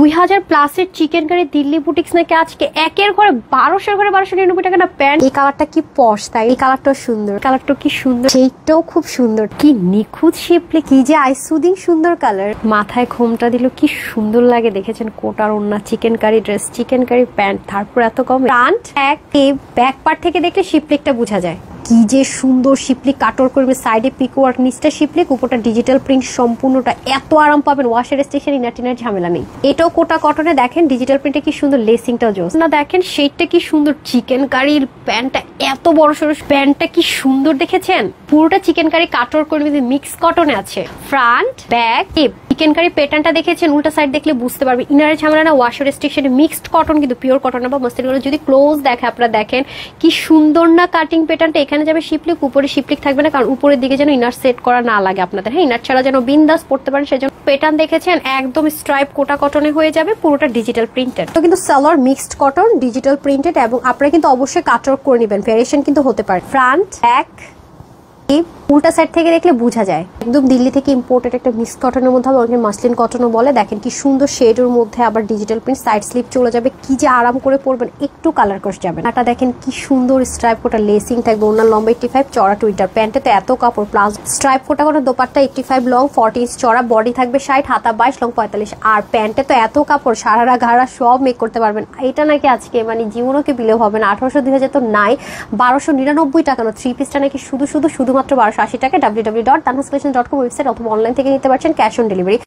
2000+ chicken curry Delhi boutiques নাকি আজকে একের ঘরে 1200 টাকা না প্যান্ট। এই কালারটা কি পশ, তাই এই কালারটাও সুন্দর, কালারটা কি সুন্দর, সেইটাও খুব সুন্দর, কি নিখুঁত শিপলি, কি যে আইসুদিং সুন্দর কালার। মাথায় ঘোমটা দিল কি সুন্দর লাগে, দেখেছেন কোটার ওন্না, chicken curry dress, chicken curry pant, তারপর এত কম। ফ্রন্ট ব্যাক পার্ট থেকে দেখলে শিপলিকটা বোঝা যায়, কি যে সুন্দর শিপলিক কাটর করবে, সাইডে পিকো ওয়ার্ক, নিচটা শিপলিক, উপরটা ডিজিটাল প্রিন্ট, সম্পূর্ণটা এত আরাম পাবেন, ওয়াশের স্টেশন ইনার টিনার ঝামেলা নেই। এটাও কোটা কটনে, দেখেন ডিজিটাল প্রিন্টে কি সুন্দর, লেসিংটাও জোস না, দেখেন সেইটা কি সুন্দর, চিকেন কারির প্যান্টটা এত বড় সড়ো, প্যান্টটা কি সুন্দর দেখেছেন, পুরোটা চিকেন কারি কাটর করবে, মিক্স কটনে আছে। ফ্রন্ট ব্যাক চিকেন কারি প্যাটার্নটা দেখেছেন, উল্টা সাইড দেখলে বুঝতে পারবে, ইনারের ঝামেলা না, ওয়াশের রেস্ট্রিকশনে, মিক্সড কটন কিন্তু পিওর কটন না বা মাস্টার্ড কটন। যদি ক্লোজ দেখে আপনারা দেখেন কি সুন্দর না কাটিং প্যাটার্নটা, এখানে যাবে শিপলিক, উপরে শিপলিক থাকবে না, কারণ উপরের দিকে যেন ইনার সেট করা না লাগে আপনাদের, হ্যাঁ ইনার ছাড়া যেন বিন্দাস পড়তে পারেন, সেজন্য প্যাটার্ন দেখেছেন একদম স্ট্রাইপ কোটা কটনে হয়ে যাবে, পুরোটা ডিজিটাল প্রিন্টেড। তো কিন্তু salwar mixed cotton digital printed, এবং আপনারা কিন্তু অবশ্যই কাটওয়ার্ক করে নেবেন, ভেরিয়েশন কিন্তু হতে পারে। ফ্রন্ট ব্যাক উল্টা সাইড থেকে দেখলে বোঝা যায় একদম দিল্লি থেকে ইম্পোর্টেড একটা মিক্স কটনের মধ্যে, অনেকে মাসলিন কটনও বলে। দেখেন কি সুন্দর শেডের মধ্যে, আবার ডিজিটাল প্রিন্ট, সাইড স্লিপ চলে যাবে, কি যে আরাম করে পরবেন, একটু কালার কস যাবে। এটা দেখেন কি সুন্দর স্ট্রাইপ কোটা লেসিং থাকবে, ওনার লম্বা 85, চড়া 20, প্যান্টে তো এত কাপড়, প্লাস স্ট্রাইপ কোটা কোনো দোপাট্টা 85 লং, 40 ইঞ্চ চড়া, বডি থাকবে 60, হাতা 22, লং 45, আর প্যান্টে তো এত কাপড়, সারারা ঘাড়া সব মেক করতে পারবেন। এটা নাকি আজকে মানে জীবনও কি বিলেও হবে না, 1800-2000 তো নাই, 1299 টাকা না, 3 পিসটা নাকি শুধুমাত্র 1280 টাকা। www.tanhascollection.com ওয়েবসাইট অথবা অনলাইন থেকে নিতে পারছেন, ক্যাশ অন ডেলিভারি।